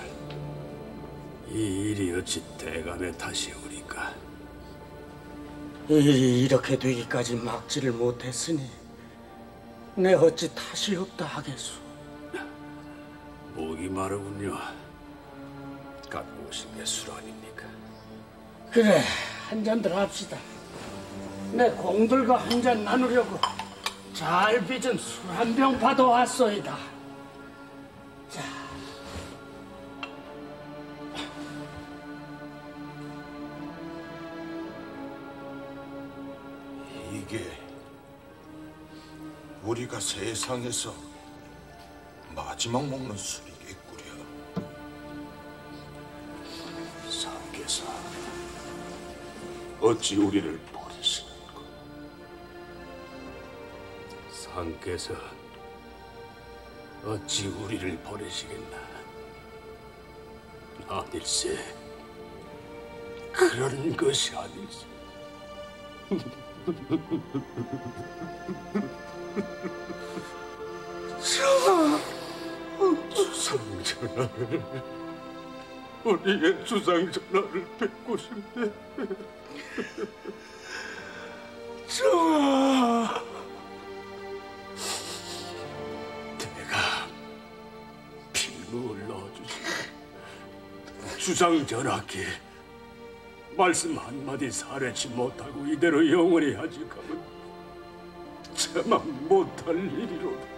이 일이 어찌 대감의 탓이오리까? 일이 이렇게 되기까지 막지를 못했으니 내 어찌 탓이 없다 하겠소. 목이 마르군요. 갖고 오신 게 술 아닙니까? 그래, 한잔들 합시다. 내 공들과 한잔 나누려고 잘 빚은 술 한 병 받아왔소이다. 자, 이게 우리가 세상에서 마지막 먹는 술이겠구려. 상계사, 어찌 우리를 버리시는가? 상께서 어찌 우리를 버리시겠나? 아닐세. 그런 것이 아닐세. 주상전하를, 우리의 주상전하를 뵙고 싶네. 정아, 내가 필무를 넣어주시고 주상전하께 말씀 한마디 사례치 못하고 이대로 영원히 하직하면 저만 못할 일이로다.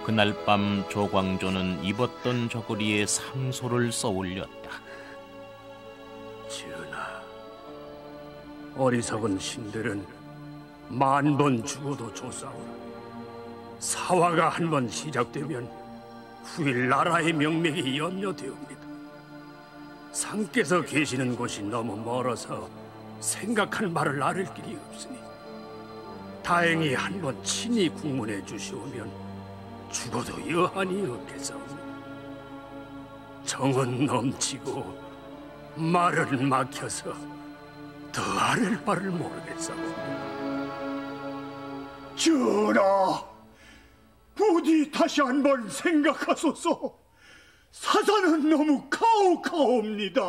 그날 밤 조광조는 입었던 저고리에 상소를 써올렸다. 전하, 어리석은 신들은 만 번 죽어도 좋사오라. 사화가 한 번 시작되면 후일 나라의 명맥이 염려되옵니다. 상께서 계시는 곳이 너무 멀어서 생각할 말을 아를 길이 없으니 다행히 한 번 친히 국문해 주시오면 죽어도 여한이 없겠사옵니다. 정은 넘치고 말은 막혀서 더 아를 바를 모르겠사옵니다. 전하, 부디 다시 한번 생각하소서. 사사는 너무 가혹하옵니다.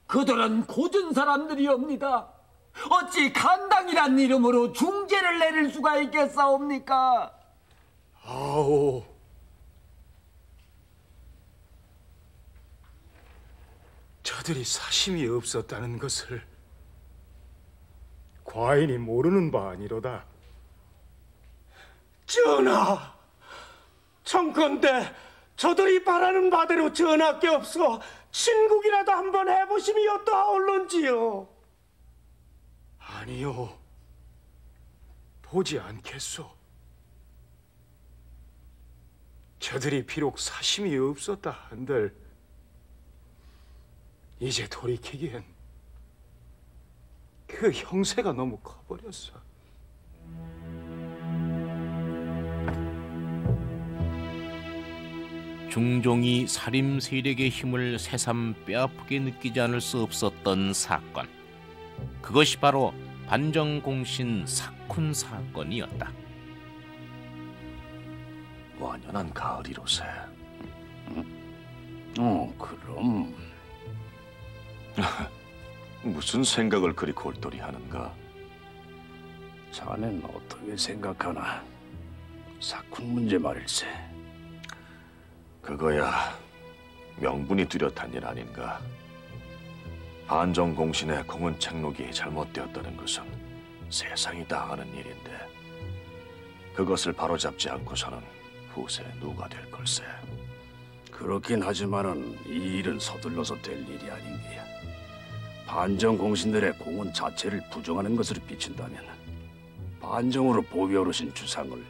그들은 고든 사람들이옵니다. 어찌 간당이란 이름으로 중죄를 내릴 수가 있겠사옵니까? 아오, 저들이 사심이 없었다는 것을 과인이 모르는 바 아니로다. 전하, 청컨대 저들이 바라는 바대로 전하께 없어 친국이라도 한번 해보심이 어떠하올런지요? 아니요, 보지 않겠소. 저들이 비록 사심이 없었다 한들 이제 돌이키기엔 그 형세가 너무 커버렸어. 중종이 살림 세력의 힘을 새삼 뼈아프게 느끼지 않을 수 없었던 사건, 그것이 바로 반정공신 사쿤 사건이었다. 완연한 가을이로세. 그럼 무슨 생각을 그리 골똘히 하는가? 자넨 어떻게 생각하나? 사쿤 문제 말일세. 그거야 명분이 뚜렷한 일 아닌가? 반정공신의 공은 책록이 잘못되었다는 것은 세상이 다 아는 일인데 그것을 바로잡지 않고서는 후세 누가 될 걸세. 그렇긴 하지만은 이 일은 서둘러서 될 일이 아닌 게야. 반정공신들의 공은 자체를 부정하는 것으로 비친다면 반정으로 보위어르신 주상을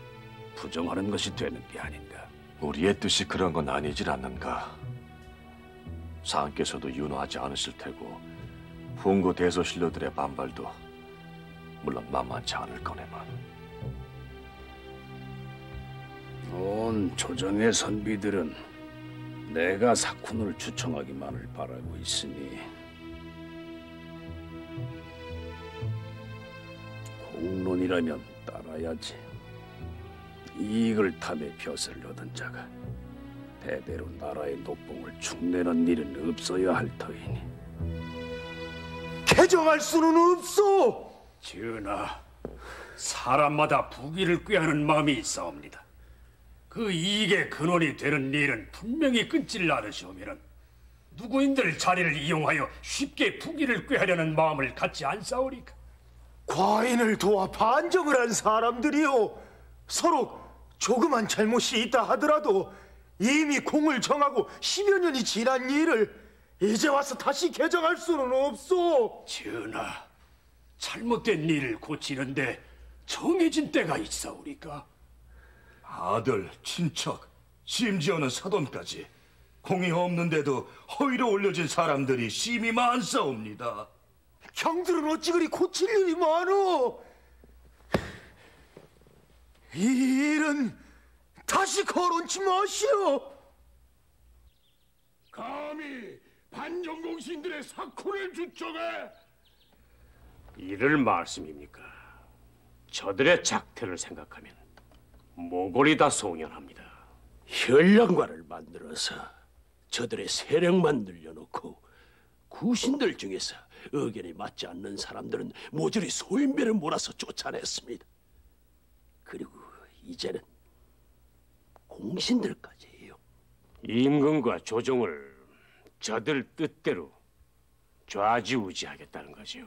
부정하는 것이 되는 게 아닌가. 우리의 뜻이 그런 건 아니질 않는가. 상께서도 윤호하지 않으실 테고 풍고 대소신료들의 반발도 물론 만만치 않을 거네만. 온 조정의 선비들은 내가 사쿤을 추청하기만을 바라고 있으니 공론이라면 따라야지. 이익을 탐해 벼슬을 얻은 자가 대대로 나라의 노봉을 축내는 일은 없어야 할 터이니 인정할 수는 없소. 전하, 사람마다 부귀를 꾀하는 마음이 있사옵니다. 그 이익의 근원이 되는 일은 분명히 끊지를 않으시오면은 누구인들 자리를 이용하여 쉽게 부귀를 꾀하려는 마음을 갖지 않사오리까? 과인을 도와 반정을 한 사람들이요, 서로 조그만 잘못이 있다 하더라도 이미 공을 정하고 10여 년이 지난 일을 이제 와서 다시 개정할 수는 없소. 전하, 잘못된 일을 고치는데 정해진 때가 있사오리까? 아들, 친척, 심지어는 사돈까지 공이 없는데도 허위로 올려진 사람들이 심히 많사옵니다. 형들은 어찌 그리 고칠 일이 많어? 이 일은 다시 거론치 마시오. 감히 반정공신들의 사코를 주청해! 이를 말씀입니까? 저들의 작태를 생각하면 모골이 다 송연합니다. 현령관을 만들어서 저들의 세력만 늘려놓고 구신들 중에서 의견이 맞지 않는 사람들은 모조리 소인배를 몰아서 쫓아냈습니다. 그리고 이제는 공신들까지예요. 임금과 조정을 저들 뜻대로 좌지우지하겠다는 거지요.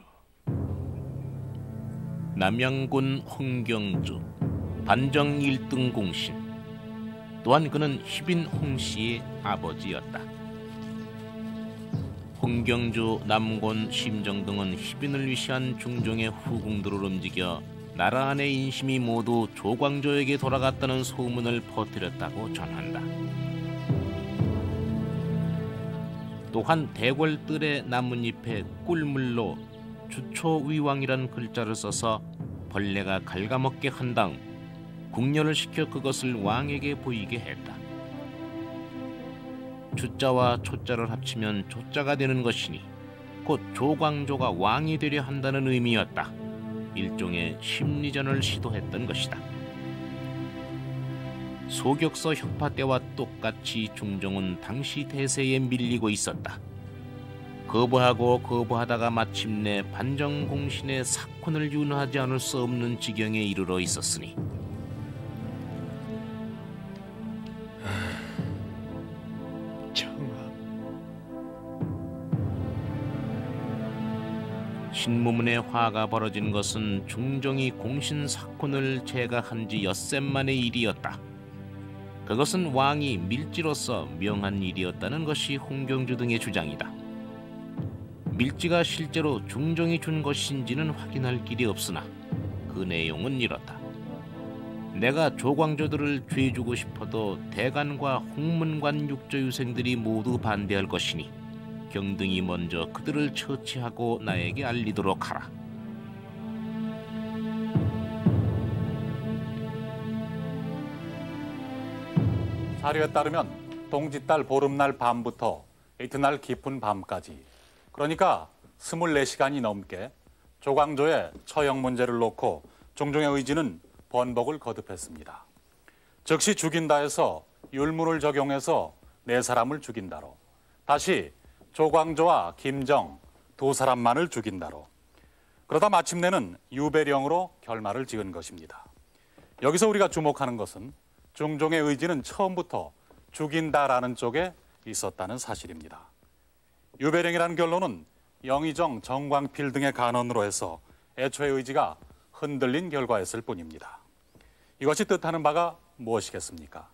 남양군 홍경주, 반정 1등 공신. 또한 그는 희빈 홍씨의 아버지였다. 홍경주, 남곤, 심정 등은 희빈을 위시한 중종의 후궁들을 움직여 나라 안의 인심이 모두 조광조에게 돌아갔다는 소문을 퍼뜨렸다고 전한다. 또한 대궐뜰의 나뭇잎에 꿀물로 주초위왕이란 글자를 써서 벌레가 갉아먹게 한 다음 궁녀를 시켜 그것을 왕에게 보이게 했다. 주자와 초자를 합치면 조자가 되는 것이니 곧 조광조가 왕이 되려 한다는 의미였다. 일종의 심리전을 시도했던 것이다. 소격서 혁파 때와 똑같이 중종은 당시 대세에 밀리고 있었다. 거부하고 거부하다가 마침내 반정공신의 사콘을 윤호하지 않을 수 없는 지경에 이르러 있었으니 신무문의 화가 벌어진 것은 중종이 공신 사콘을 제거한 지 엿새 만의 일이었다. 그것은 왕이 밀지로서 명한 일이었다는 것이 홍경주 등의 주장이다. 밀지가 실제로 중종이 준 것인지는 확인할 길이 없으나 그 내용은 이렇다. 내가 조광조들을 죄주고 싶어도 대간과 홍문관 육조유생들이 모두 반대할 것이니 경등이 먼저 그들을 처치하고 나에게 알리도록 하라. 사료에 따르면 동짓달 보름날 밤부터 이튿날 깊은 밤까지, 그러니까 24시간이 넘게 조광조의 처형 문제를 놓고 중종의 의지는 번복을 거듭했습니다. 즉시 죽인다에서 율문을 적용해서 4사람을 죽인다로, 다시 조광조와 김정 2사람만을 죽인다로, 그러다 마침내는 유배령으로 결말을 지은 것입니다. 여기서 우리가 주목하는 것은 중종의 의지는 처음부터 죽인다라는 쪽에 있었다는 사실입니다. 유배령이라는 결론은 영의정, 정광필 등의 간언으로 해서 애초의 의지가 흔들린 결과였을 뿐입니다. 이것이 뜻하는 바가 무엇이겠습니까?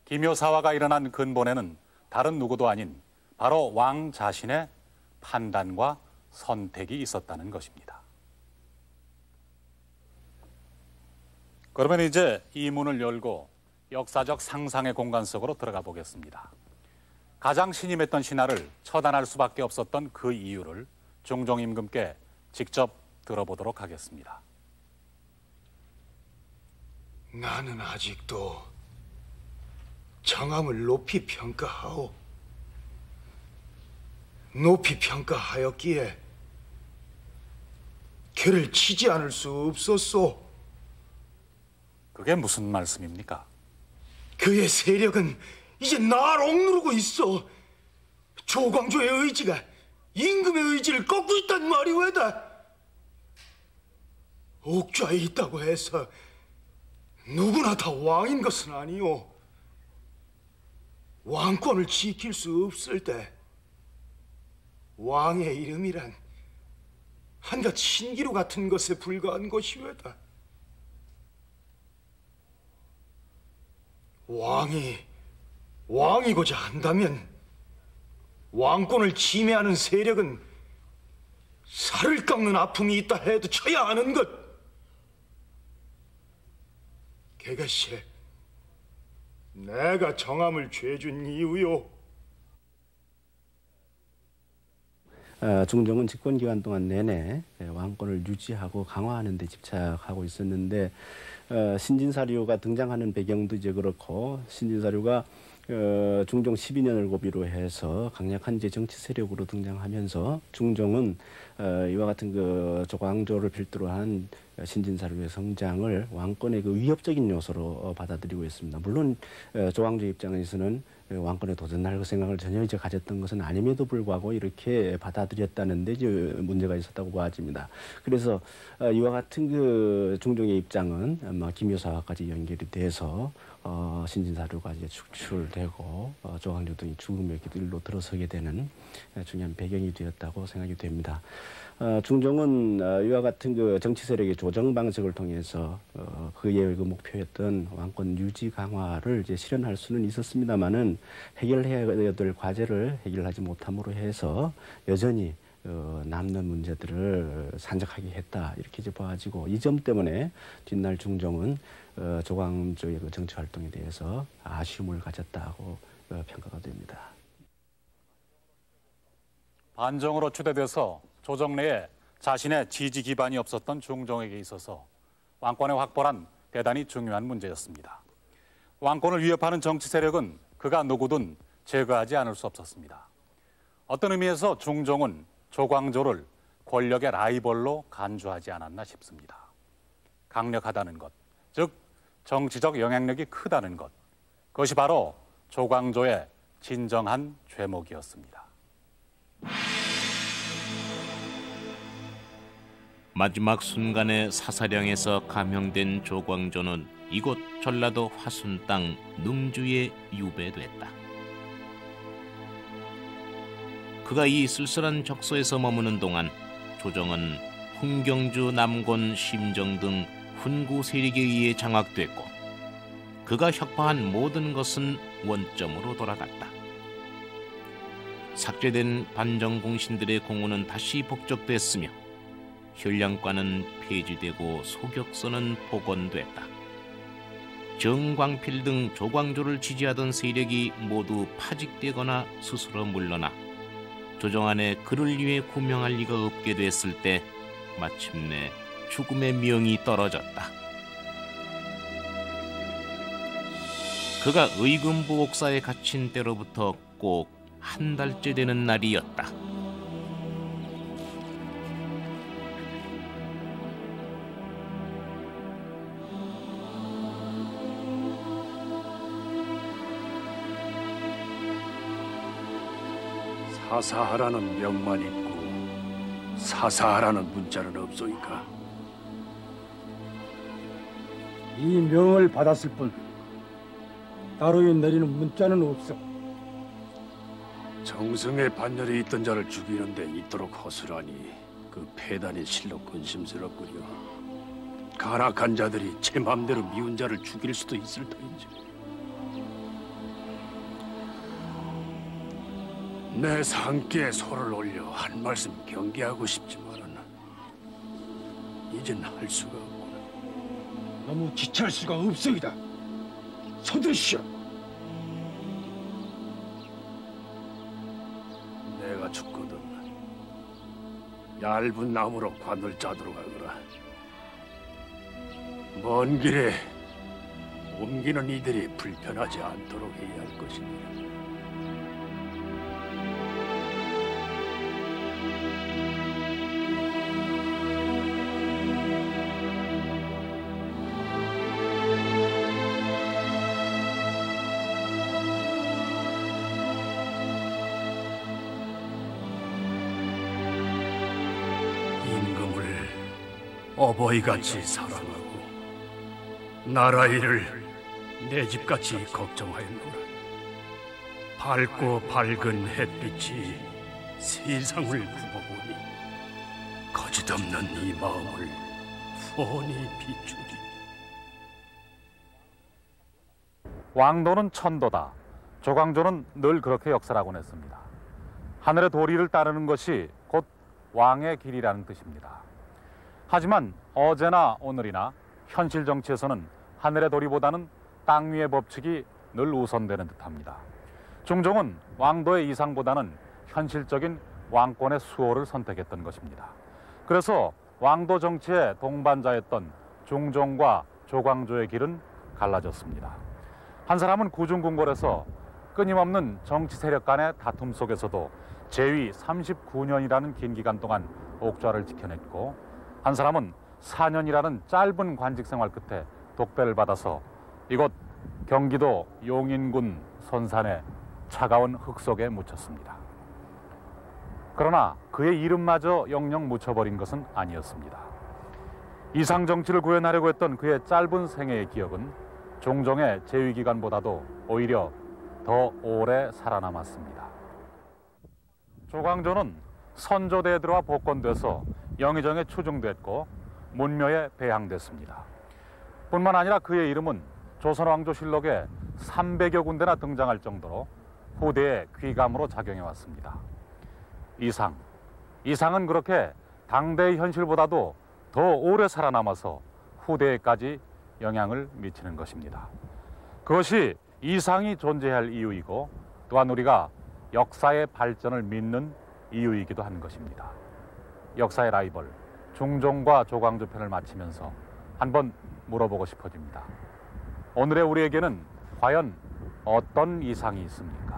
기묘사화가 일어난 근본에는 다른 누구도 아닌 바로 왕 자신의 판단과 선택이 있었다는 것입니다. 그러면 이제 이 문을 열고 역사적 상상의 공간 속으로 들어가 보겠습니다. 가장 신임했던 신하를 처단할 수밖에 없었던 그 이유를 중종 임금께 직접 들어보도록 하겠습니다. 나는 아직도 정함을 높이 평가하오. 높이 평가하였기에 걔를 치지 않을 수 없었소. 그게 무슨 말씀입니까? 그의 세력은 이제 날 억누르고 있어. 조광조의 의지가 임금의 의지를 꺾고 있단 말이 왜다? 옥좌에 있다고 해서 누구나 다 왕인 것은 아니오. 왕권을 지킬 수 없을 때 왕의 이름이란 한낱 신기루 같은 것에 불과한 것이외다. 왕이고자 한다면 왕권을 침해하는 세력은 살을 깎는 아픔이 있다 해도 쳐야 하는 것. 그것이 내가 정함을 죄준 이유요. 중종은 집권 기간 동안 내내 왕권을 유지하고 강화하는 데 집착하고 있었는데 신진사류가 등장하는 배경도 이제 그렇고, 신진사류가 중종 12년을 고비로 해서 강력한 이제 정치 세력으로 등장하면서 중종은 이와 같은 그 조광조를 필두로 한 신진사류의 성장을 왕권의 그 위협적인 요소로 받아들이고 있습니다. 물론 조광조 입장에서는 왕권에 도전할 생각을 전혀 이제 가졌던 것은 아님에도 불구하고 이렇게 받아들였다는데 이제 문제가 있었다고 보아집니다. 그래서 이와 같은 그 중종의 입장은 아마 김효사까지 연결이 돼서 신진사류가 이제 축출되고 조광조 등이 죽음의 길로 들어서게 되는 중요한 배경이 되었다고 생각이 됩니다. 중종은 이와 같은 그 정치 세력의 조정 방식을 통해서 그의 그 목표였던 왕권 유지 강화를 이제 실현할 수는 있었습니다만은 해결해야 될 과제를 해결하지 못함으로 해서 여전히 남는 문제들을 산적하게 했다, 이렇게 이제 봐지고, 이 점 때문에 뒷날 중종은 조광조의 그 정치 활동에 대해서 아쉬움을 가졌다고 평가가 됩니다. 반정으로 추대돼서 조정 내에 자신의 지지 기반이 없었던 중종에게 있어서 왕권의 확보란 대단히 중요한 문제였습니다. 왕권을 위협하는 정치 세력은 그가 누구든 제거하지 않을 수 없었습니다. 어떤 의미에서 중종은 조광조를 권력의 라이벌로 간주하지 않았나 싶습니다. 강력하다는 것, 즉 정치적 영향력이 크다는 것, 그것이 바로 조광조의 진정한 죄목이었습니다. 마지막 순간에 사사령에서 감형된 조광조는 이곳 전라도 화순 땅 능주에 유배됐다. 그가 이 쓸쓸한 적소에서 머무는 동안 조정은 흥경주, 남곤, 심정 등 훈구 세력에 의해 장악됐고, 그가 혁파한 모든 것은 원점으로 돌아갔다. 삭제된 반정 공신들의 공호는 다시 복적됐으며 현량과는 폐지되고 소격서는 복원됐다. 정광필 등 조광조를 지지하던 세력이 모두 파직되거나 스스로 물러나 조정 안에 그를 위해 구명할 리가 없게 됐을 때 마침내 죽음의 명이 떨어졌다. 그가 의금부 옥사에 갇힌 때로부터 꼭 한 달째 되는 날이었다. 사사하라는 명만 있고 사사하라는 문자는 없소이까? 이 명을 받았을 뿐 따로 내리는 문자는 없어. 정승의 반열에 있던 자를 죽이는데 이토록 허술하니 그 폐단이 실로 근심스럽구려. 간악한 자들이 제 맘대로 미운 자를 죽일 수도 있을 터인지. 내 상기에 소를 올려 한 말씀 경계하고 싶지만은 이젠 할 수가 없구나. 너무 지체할 수가 없소이다. 서두르시오. 내가 죽거든 얇은 나무로 관을 짜도록 하거라. 먼 길에 옮기는 이들이 불편하지 않도록 해야 할 것이니. 어버이같이 사랑하고 나라 일을 내 집같이 걱정하였노라. 밝고 밝은 햇빛이 세상을 부어보니 거짓없는 이 마음을 훤히 비추리. 왕도는 천도다. 조광조는 늘 그렇게 역사라곤 했습니다. 하늘의 도리를 따르는 것이 곧 왕의 길이라는 뜻입니다. 하지만 어제나 오늘이나 현실 정치에서는 하늘의 도리보다는 땅 위의 법칙이 늘 우선되는 듯합니다. 중종은 왕도의 이상보다는 현실적인 왕권의 수호를 선택했던 것입니다. 그래서 왕도 정치의 동반자였던 중종과 조광조의 길은 갈라졌습니다. 한 사람은 구중궁궐에서 끊임없는 정치 세력 간의 다툼 속에서도 재위 39년이라는 긴 기간 동안 옥좌를 지켜냈고, 한 사람은 4년이라는 짧은 관직 생활 끝에 독배를 받아서 이곳 경기도 용인군 선산의 차가운 흙 속에 묻혔습니다. 그러나 그의 이름마저 영영 묻혀버린 것은 아니었습니다. 이상 정치를 구현하려고 했던 그의 짧은 생애의 기억은 종종의 재위 기간보다도 오히려 더 오래 살아남았습니다. 조광조는 선조대에 들어와 복권돼서 영의정에 추중됐고 문묘에 배양됐습니다. 뿐만 아니라 그의 이름은 조선왕조실록에 300여 군데나 등장할 정도로 후대의 귀감으로 작용해 왔습니다. 이상은 그렇게 당대의 현실보다도 더 오래 살아남아서 후대에까지 영향을 미치는 것입니다. 그것이 이상이 존재해야 할 이유이고, 또한 우리가 역사의 발전을 믿는 이유이기도 한 것입니다. 역사의 라이벌 중종과 조광조 편을 마치면서 한번 물어보고 싶어집니다. 오늘의 우리에게는 과연 어떤 이상이 있습니까?